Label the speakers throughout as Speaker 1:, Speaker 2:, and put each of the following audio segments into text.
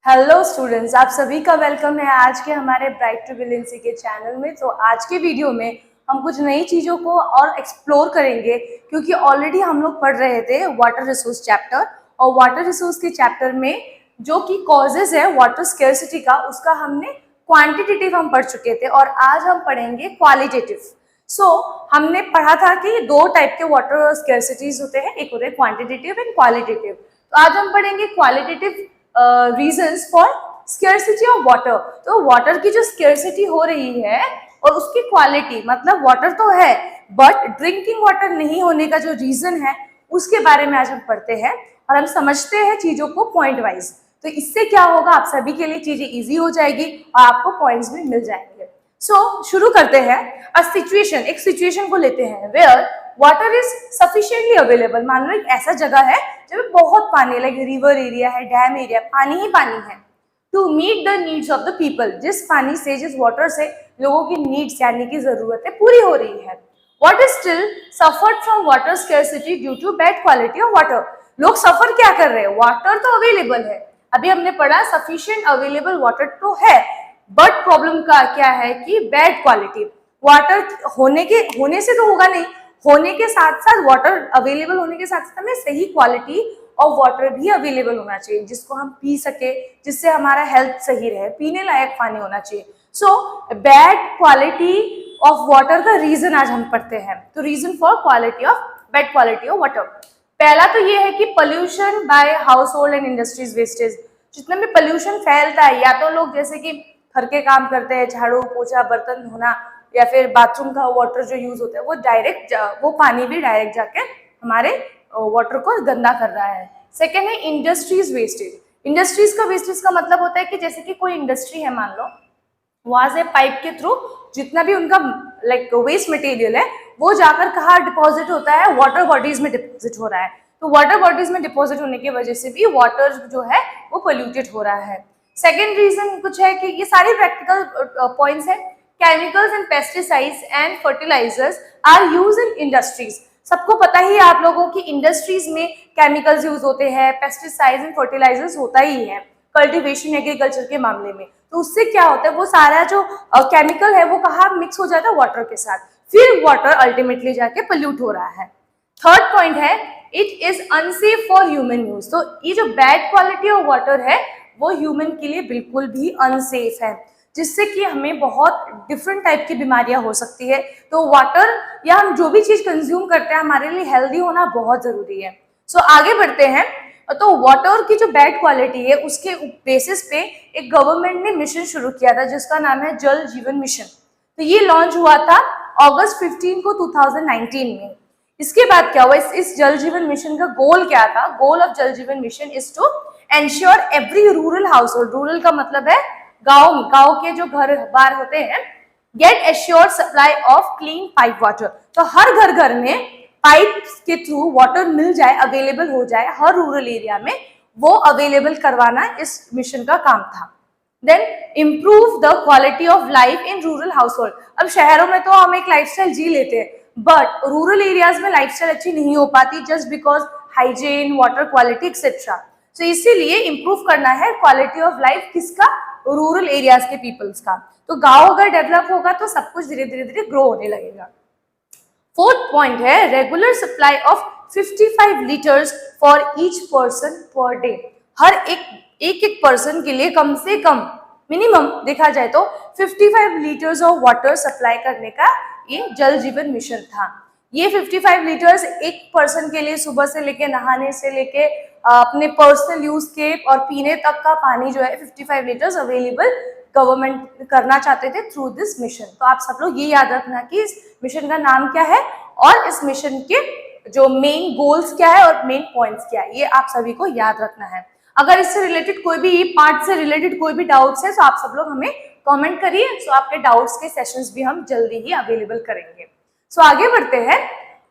Speaker 1: Hello students, आप सभी का वेलकम है आज के हमारे ब्राइट टू ब्रिलियंसी के चैनल में। तो आज के वीडियो में हम कुछ नई चीज़ों को और एक्सप्लोर करेंगे, क्योंकि ऑलरेडी हम लोग पढ़ रहे थे वाटर रिसोर्स चैप्टर, और वाटर रिसोर्स के चैप्टर में जो कि कॉजेज है वाटर स्केर्सिटी का, उसका हमने क्वांटिटेटिव हम पढ़ चुके थे और आज हम पढ़ेंगे क्वालिटेटिव। हमने पढ़ा था कि दो टाइप के वाटर स्केर्सिटीज होते हैं, एक होते हैं क्वांटिटेटिव एंड क्वालिटेटिव। तो आज हम पढ़ेंगे qualitative reasons for scarcity of water. तो वाटर की जो स्केर्सिटी हो रही है और उसकी क्वालिटी, मतलब वाटर तो है बट ड्रिंकिंग वाटर नहीं होने का जो रीजन है उसके बारे में आज हम पढ़ते हैं और हम समझते हैं चीजों को पॉइंट वाइज। तो इससे क्या होगा, आप सभी के लिए चीजें इजी हो जाएगी और आपको पॉइंट्स भी मिल जाएंगे। शुरू करते हैं। एक सिचुएशन को लेते हैं where water is sufficiently available. मान लो एक ऐसा जगह है जब बहुत पानी, लाइक रिवर एरिया है, डैम एरिया, पानी ही पानी है। To meet the needs of the people, जिस पानी से, जिस वाटर से लोगों की नीड्स यानी कि जरूरतें पूरी हो रही है। What is still suffered from water scarcity due to bad quality of water? लोग सफर क्या कर रहे हैं? वाटर तो अवेलेबल है, अभी हमने पढ़ा सफिशिएंट अवेलेबल वाटर तो है, बट प्रॉब्लम का क्या है कि बैड क्वालिटी। वाटर होने से तो होगा नहीं, होने के साथ साथ वाटर अवेलेबल होने के साथ साथ हमें सही क्वालिटी ऑफ वाटर भी अवेलेबल होना चाहिए, जिसको हम पी सके, जिससे हमारा हेल्थ सही रहे, पीने लायक पानी होना चाहिए। बैड क्वालिटी ऑफ वाटर का रीजन आज हम पढ़ते हैं। तो reason for quality of bad quality of water, पहला तो ये है कि pollution by household and industries wastage. जितना भी पोल्यूशन फैलता है, या तो लोग जैसे कि घर के काम करते हैं, झाड़ू पोछा बर्तन धोना, या फिर बाथरूम का वाटर जो यूज होता है वो पानी भी डायरेक्ट जाके हमारे वाटर को गंदा कर रहा है। सेकेंड है इंडस्ट्रीज वेस्टेज। इंडस्ट्रीज का वेस्टेज का मतलब होता है कि जैसे कि कोई इंडस्ट्री है, मान लो वहां से पाइप के थ्रू जितना भी उनका लाइक वेस्ट मटेरियल है वो जाकर कहाँ डिपॉजिट होता है, वाटर बॉडीज में डिपॉजिट हो रहा है। तो वाटर बॉडीज में डिपॉजिट होने की वजह से भी वाटर जो है वो पोल्यूटेड हो रहा है। सेकेंड रीजन कुछ है कि ये सारी प्रैक्टिकल पॉइंट्स है। Chemicals and pesticides and fertilisers are use in industries. सबको पता ही है आप लोगों की इंडस्ट्रीज में केमिकल्स यूज होते हैं, पेस्टिसाइड्स एंड फर्टिलाइजर्स होता ही है कल्टीवेशन एग्रीकल्चर के मामले में। तो उससे क्या होता है, वो सारा जो केमिकल है वो कहाँ मिक्स हो जाता है, वाटर के साथ, फिर वाटर अल्टीमेटली जाके पोल्यूट हो रहा है। थर्ड पॉइंट है it is unsafe for human use. तो ये जो बैड क्वालिटी ऑफ वाटर है वो ह्यूमन के लिए बिल्कुल भी अनसेफ है, जिससे कि हमें बहुत डिफरेंट टाइप की बीमारियां हो सकती है। तो वाटर या हम जो भी चीज कंज्यूम करते हैं हमारे लिए हेल्दी होना बहुत जरूरी है। आगे बढ़ते हैं। तो वाटर की जो बैड क्वालिटी है उसके बेसिस पे एक गवर्नमेंट ने मिशन शुरू किया था जिसका नाम है जल जीवन मिशन। तो ये लॉन्च हुआ था अगस्त 15 को 2019 में। इसके बाद क्या हुआ, इस जल जीवन मिशन का गोल क्या था? गोल of Jal Jeevan mission is to ensure every rural household, rural का मतलब है गांव के जो घर बार होते हैं, get assured supply of clean pipe water. तो हर घर में पाइप के थ्रू वाटर मिल जाए, अवेलेबल हो जाए हर रूरल एरिया में, वो अवेलेबल करवाना इस मिशन का काम था। Then improve the quality of life in rural household. अब शहरों में तो हम एक लाइफस्टाइल जी लेते हैं, बट रूरल एरियाज में लाइफस्टाइल अच्छी नहीं हो पाती just because hygiene, water quality etcetera. तो इसीलिए इम्प्रूव करना है क्वालिटी ऑफ लाइफ किसका? रूरल एरियाज के पीपल्स का। तो गांव अगर डेवलप होगा तो सब कुछ धीरे धीरे ग्रो होने लगेगा। फोर्थ पॉइंट है regular supply of 55 litres for each person per day. हर एक पर्सन के लिए कम से कम मिनिमम देखा जाए तो 55 लीटर्स ऑफ वाटर सप्लाई करने का ये जल जीवन मिशन था। ये 55 लीटर्स एक पर्सन के लिए सुबह से लेके नहाने से लेके अपने पर्सनल यूज के और पीने तक का पानी जो है 55 लीटर्स अवेलेबल गवर्नमेंट करना चाहते थे थ्रू दिस मिशन। तो आप सब लोग ये याद रखना कि इस मिशन का नाम क्या है और इस मिशन के जो मेन गोल्स क्या है और मेन पॉइंट्स क्या है, ये आप सभी को याद रखना है। अगर इससे रिलेटेड कोई भी पार्ट से रिलेटेड कोई भी डाउट्स है तो आप सब लोग हमें कमेंट करिए। आपके डाउट्स के सेशंस भी हम जल्दी ही अवेलेबल करेंगे। आगे बढ़ते हैं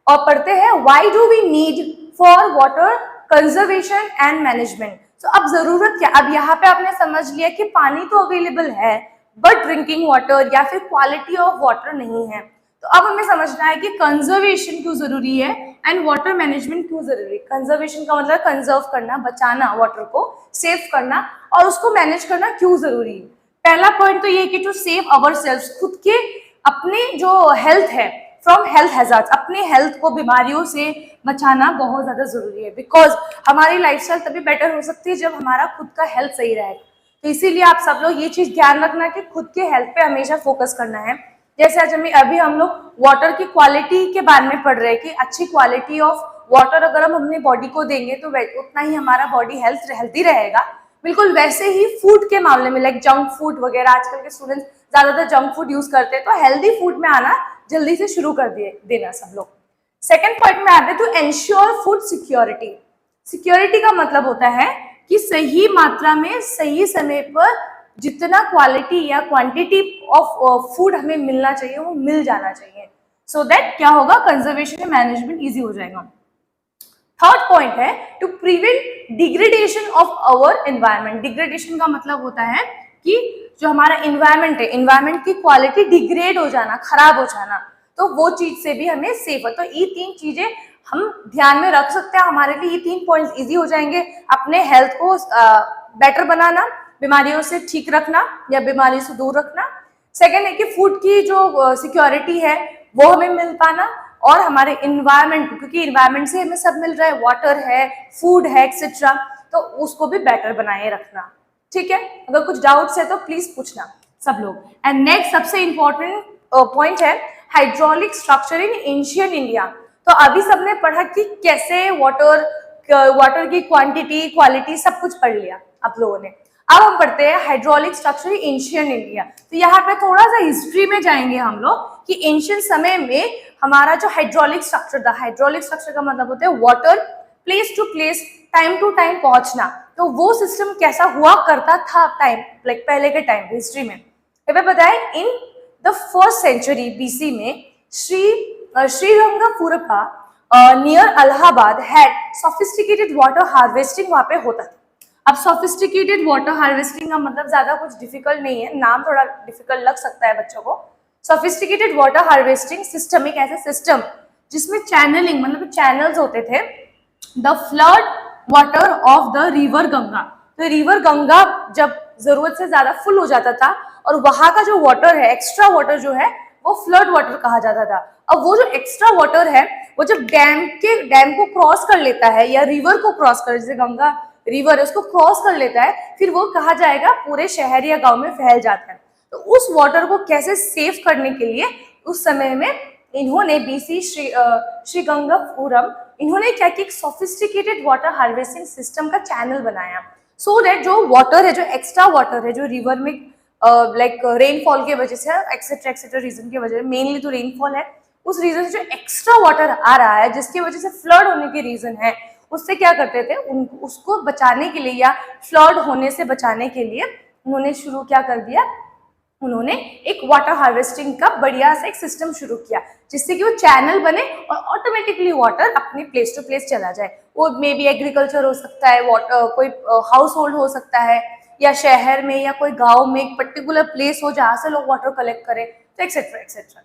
Speaker 1: और पढ़ते हैं why do we need for water conservation and management. तो अब जरूरत क्या? अब यहाँ पे आपने समझ लिया कि पानी तो अवेलेबल है बट ड्रिंकिंग वाटर या फिर क्वालिटी ऑफ वाटर नहीं है। तो अब हमें समझना है कि कंजर्वेशन क्यों जरूरी है एंड वाटर मैनेजमेंट क्यों जरूरी है। कंजर्वेशन का मतलब कंजर्व करना, बचाना, वाटर को सेव करना, और उसको मैनेज करना क्यों जरूरी है। पहला पॉइंट तो ये कि टू सेव अवर सेल्फ, खुद के अपने जो हेल्थ है फ्रॉम हेल्थ हैजार्ड्स, अपने हेल्थ को बीमारियों से बचाना बहुत ज्यादा जरूरी है। बिकॉज हमारी लाइफस्टाइल तभी बेटर हो सकती है जब हमारा खुद का हेल्थ सही रहेगा। तो इसीलिए आप सब लोग ये चीज ध्यान रखना कि खुद के हेल्थ पे हमेशा फोकस करना है। जैसे आज अभी हम लोग वाटर की क्वालिटी के बारे में पढ़ रहे हैं कि अच्छी क्वालिटी ऑफ वाटर अगर हम अपनी बॉडी को देंगे तो उतना ही हमारा बॉडी हेल्थी रहेगा। बिल्कुल वैसे ही फूड के मामले में, लाइक जंक फूड वगैरह, आजकल के स्टूडेंट्स ज्यादातर जंक फूड यूज करते हैं, तो हेल्दी फूड में आना जल्दी से शुरू कर देना सब लोग। सेकेंड पॉइंट में आते हैं to ensure food security. Security का मतलब होता है कि सही मात्रा में सही समय पर जितना क्वालिटी या क्वांटिटी ऑफ फूड हमें मिलना चाहिए वो मिल जाना चाहिए, सो दैट क्या होगा, कंजर्वेशन एंड मैनेजमेंट इजी हो जाएगा। Third point is to prevent degradation of our environment. Degradation का मतलब होता है कि जो हमारा एनवायरनमेंट है, एनवायरनमेंट की क्वालिटी डिग्रेड हो जाना, खराब हो जाना, तो वो चीज से भी हमें सेफ है। तो ये तीन चीजें हम ध्यान में रख सकते हैं, हमारे लिए ये 3 पॉइंट्स इजी हो जाएंगे। अपने हेल्थ को बेटर बनाना, बीमारियों से ठीक रखना या बीमारी से दूर रखना। सेकेंड है कि फूड की जो सिक्योरिटी है वो हमें मिल पाना, और हमारे इन्वायरमेंट, क्योंकि इन्वायरमेंट से हमें सब मिल रहा है, वाटर है, फूड है, एक्सेट्रा, तो उसको भी बेटर बनाए रखना। ठीक है, अगर कुछ डाउट्स है तो प्लीज पूछना सब लोग। एंड नेक्स्ट सबसे इंपॉर्टेंट पॉइंट है hydraulic structure in ancient India. तो अभी सबने पढ़ा कि कैसे वाटर की क्वांटिटी, क्वालिटी सब कुछ पढ़ लिया आप लोगों ने। अब हम पढ़ते हैं hydraulic structure in ancient India. तो यहाँ पे थोड़ा सा हिस्ट्री में जाएंगे हम लोग कि एंशिएंट समय में हमारा जो हाइड्रोलिक स्ट्रक्चर था, हाइड्रोलिक स्ट्रक्चर का मतलब होता है water place to place, time to time पहुंचना, तो वो सिस्टम कैसा हुआ करता था टाइम, लाइक पहले के टाइम हिस्ट्री में। पता है in the first century BC में Srirangapuram near Allahabad had sophisticated water harvesting वहां पे होता था। अब सोफिस्टिकेटेड वाटर हार्वेस्टिंग का मतलब ज्यादा कुछ डिफिकल्ट नहीं है, नाम थोड़ा डिफिकल्ट लग सकता है बच्चों को। सोफिस्टिकेटेड वाटर हार्वेस्टिंग सिस्टम एक ऐसा सिस्टम जिसमें चैनलिंग, मतलब चैनल्स होते थे, the flood water of the river Ganga. तो रिवर गंगा जब जरूरत से ज्यादा फुल हो जाता था और वहां का जो वाटर है, एक्स्ट्रा वाटर जो है, वो फ्लड वाटर कहा जाता था। अब वो जो एक्स्ट्रा वाटर है वो जब डैम को क्रॉस कर लेता है या रिवर को क्रॉस कर, जैसे गंगा रिवर है उसको क्रॉस कर लेता है, फिर वो कहा जाएगा पूरे शहर या गांव में फैल जाता है। तो उस वाटर को कैसे सेव करने के लिए उस समय में इन्होंने बीसी श्रीरंगपुरम इन्होंने क्या किया, सोफिस्टिकेटेड वाटर हार्वेस्टिंग सिस्टम का चैनल बनाया, सो दैट जो वाटर है, जो एक्स्ट्रा वाटर है जो रिवर में लाइक रेनफॉल की वजह से एक्सेट्रा रीजन की वजह से, मेनली तो रेनफॉल है, उस रीजन से जो एक्स्ट्रा वाटर आ रहा है जिसकी वजह से फ्लड होने के रीजन है, उससे क्या करते थे उसको बचाने के लिए या फ्लड होने से बचाने के लिए उन्होंने शुरू क्या कर दिया, उन्होंने एक वाटर हार्वेस्टिंग का बढ़िया सा एक सिस्टम शुरू किया जिससे कि वो चैनल बने और ऑटोमेटिकली वाटर अपने प्लेस टू प्लेस चला जाए। वो मे बी एग्रीकल्चर हो सकता है, वाटर कोई हाउस होल्ड हो सकता है, या शहर में या कोई गांव में एक पर्टिकुलर प्लेस हो जहां से लोग वाटर कलेक्ट करें, तो एक्सेट्रा एक्सेट्रा।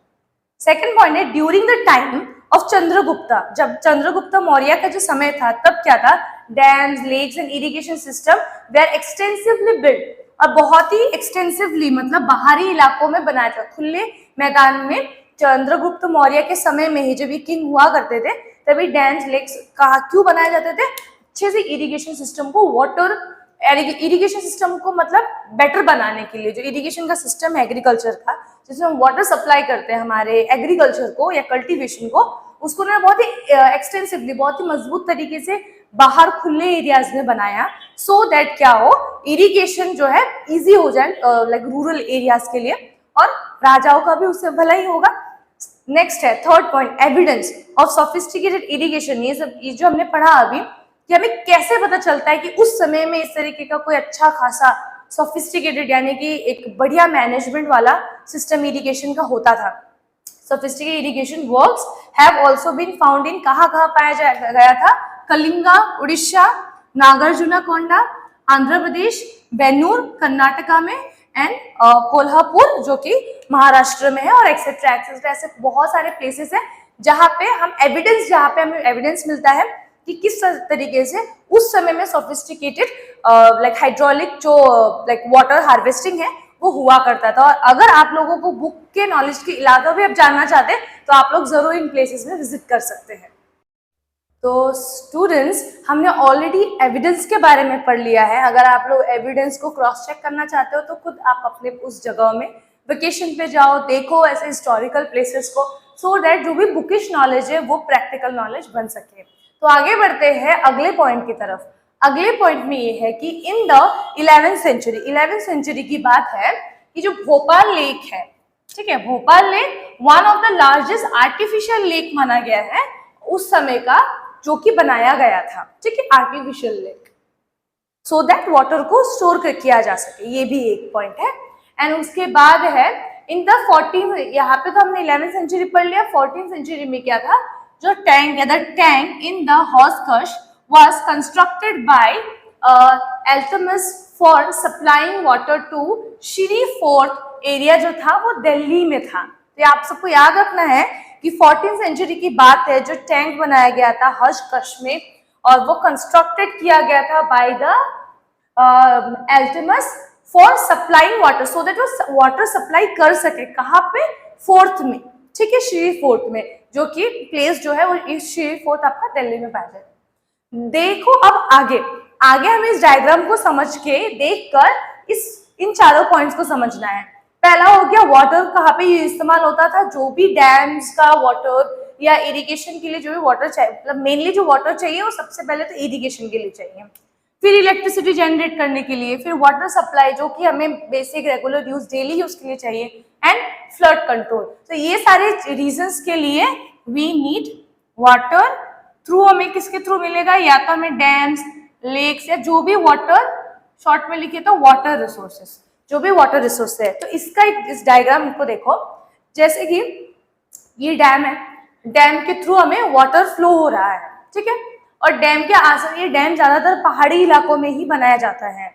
Speaker 1: सेकेंड पॉइंट है during the time of Chandragupta, जब चंद्रगुप्त मौर्य का जो समय था तब क्या था, dams, lakes and irrigation system were extensively build, और बहुत ही एक्सटेंसिवली मतलब बाहरी इलाकों में बनाया था, खुले मैदान में। चंद्रगुप्त मौर्य के समय में ही जब ये किंग हुआ करते थे तभी डैम्स, लेक्स कहा क्यों बनाए जाते थे, अच्छे से इरिगेशन सिस्टम को, वाटर इरिगेशन सिस्टम को मतलब बेटर बनाने के लिए। जो इरिगेशन का सिस्टम है एग्रीकल्चर का, जिसमें हम वाटर सप्लाई करते हैं हमारे एग्रीकल्चर को या कल्टीवेशन को, उसको ना बहुत ही एक्सटेंसिवली, बहुत ही मजबूत तरीके से बाहर खुले एरियाज में बनाया, सो दैट क्या हो, इरिगेशन जो है इजी हो जाए लाइक रूरल एरियाज के लिए, और राजाओं का भी उससे भला ही होगा। नेक्स्ट है third point, evidence of sophisticated irrigation. ये जो हमने पढ़ा अभी कि हमें कैसे पता चलता है कि उस समय में इस तरीके का कोई अच्छा खासा सोफिस्टिकेटेड यानी कि एक बढ़िया मैनेजमेंट वाला सिस्टम इरिगेशन का होता था। Sophisticated irrigation works have also been found in, कहाँ पाया गया था, कलिंगा उड़ीसा, नागार्जुना कोंडा आंध्र प्रदेश, बेन्नूर कर्नाटका में, एंड कोल्हापुर जो कि महाराष्ट्र में है, और एक्सेट्रा एक्सेट्रा ऐसे बहुत सारे प्लेसेस हैं जहाँ पे हमें एविडेंस मिलता है कि किस तरीके से उस समय में सोफिस्टिकेटेड लाइक हाइड्रोलिक जो लाइक वाटर हार्वेस्टिंग है वो हुआ करता था। और अगर आप लोगों को बुक के नॉलेज के अलावा भी आप जानना चाहते हैं तो आप लोग जरूर इन प्लेसेस में विजिट कर सकते हैं। तो स्टूडेंट्स, हमने ऑलरेडी एविडेंस के बारे में पढ़ लिया है। अगर आप लोग एविडेंस को क्रॉस चेक करना चाहते हो तो खुद आप अपने उस जगह में वेकेशन पे जाओ, देखो ऐसे हिस्टोरिकल प्लेसेस को, सो दैट जो भी बुकिश नॉलेज है वो प्रैक्टिकल नॉलेज बन सके। तो आगे बढ़ते हैं अगले पॉइंट की तरफ। अगले पॉइंट में ये है कि इन द 11th सेंचुरी की बात है कि जो भोपाल लेक है, ठीक है, Bhopal lake one of the largest artificial lake माना गया है उस समय का, जो कि बनाया गया था, ठीक है, artificial lake, so that water को स्टोर किया जा सके। ये भी एक पॉइंट है। एंड उसके बाद है इन द 14, यहाँ पे तो हमने 11th सेंचुरी पढ़ लिया। 14th सेंचुरी में क्या था, जो टैंक या द टैंक इन द हॉर्सकश was constructed by Iltutmish for supplying water to Siri fort area, जो था वो दिल्ली में था। तो आप सबको याद रखना है कि 14th सेंचुरी की बात है, जो टैंक बनाया गया था हर्षकश में, और वो कंस्ट्रक्टेड किया गया था by the Iltutmish for supplying water, so that वो वाटर सप्लाई कर सके। कहाँ पे, फोर्थ में, ठीक है, श्री फोर्ट में, जो कि प्लेस जो है वो इस श्री फोर्ट आपका दिल्ली में पाया जाए। देखो अब आगे हमें इस डायग्राम को समझ के देखकर इन चारों पॉइंट्स को समझना है। पहला हो गया वाटर कहाँ पे ये इस्तेमाल होता था, जो भी डैम्स का वाटर या इरिगेशन के लिए जो भी वाटर चाहिए, मतलब मेनली जो वाटर चाहिए वो सबसे पहले तो इरिगेशन के लिए चाहिए, फिर इलेक्ट्रिसिटी जनरेट करने के लिए, फिर वाटर सप्लाई जो कि हमें basic regular use daily use के लिए चाहिए, एंड फ्लड कंट्रोल। तो ये सारे रीजंस के लिए वी नीड वाटर। थ्रू हमें किसके थ्रू मिलेगा, या तो हमें डैम्स, लेक्स, या जो भी वाटर, शॉर्ट में लिखे तो वाटर रिसोर्सेस, जो भी वाटर रिसोर्स है। तो इसका इस डायग्राम को देखो, जैसे कि ये डैम है, डैम के थ्रू हमें वाटर फ्लो हो रहा है, ठीक है, और डैम के आसपास, ये डैम ज्यादातर पहाड़ी इलाकों में ही बनाया जाता है।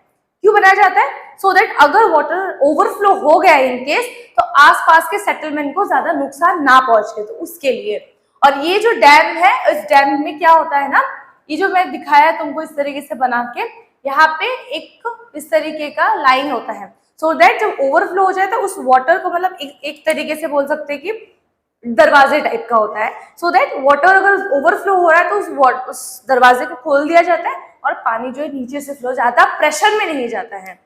Speaker 1: क्यों बनाया जाता है, सो दैट अगर वाटर ओवरफ्लो हो गया इन केस तो आसपास के सेटलमेंट को ज्यादा नुकसान ना पहुंचे, तो उसके लिए। और ये जो डैम है, इस डैम में क्या होता है ना, ये जो मैं दिखाया तुमको इस तरीके से बना के, यहाँ पे एक इस तरीके का लाइन होता है, सो दैट जब ओवरफ्लो हो जाए तो उस वाटर को, मतलब एक तरीके से बोल सकते हैं कि दरवाजे टाइप का होता है, सो दैट वाटर अगर ओवरफ्लो हो रहा है तो उस दरवाजे को खोल दिया जाता है और पानी जो है नीचे से फ्लो जाता है, प्रेशर में नहीं जाता है।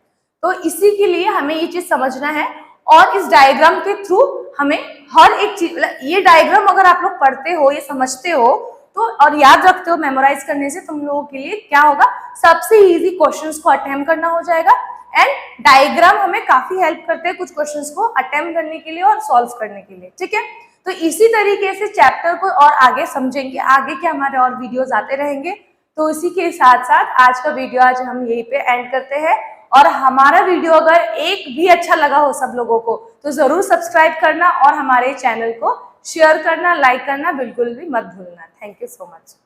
Speaker 1: तो इसी के लिए हमें ये चीज समझना है, और इस डायग्राम के थ्रू हमें हर एक चीज, ये डायग्राम अगर आप लोग पढ़ते हो, ये समझते हो तो, और याद रखते हो मेमोराइज करने से, तुम लोगों के लिए क्या होगा, सबसे इजी क्वेश्चंस को अटेम्प्ट करना हो जाएगा। एंड डायग्राम हमें काफी हेल्प करते हैं कुछ क्वेश्चंस को अटेम्प्ट करने के लिए और सॉल्व करने के लिए, ठीक है। तो इसी तरीके से चैप्टर को और आगे समझेंगे, आगे के हमारे और वीडियोस आते रहेंगे। तो इसी के साथ साथ आज का वीडियो आज हम यहीं पे एंड करते हैं। और हमारा वीडियो अगर एक भी अच्छा लगा हो सब लोगों को तो जरूर सब्सक्राइब करना और हमारे चैनल को शेयर करना, लाइक करना बिल्कुल भी मत भूलना। Thank you so much.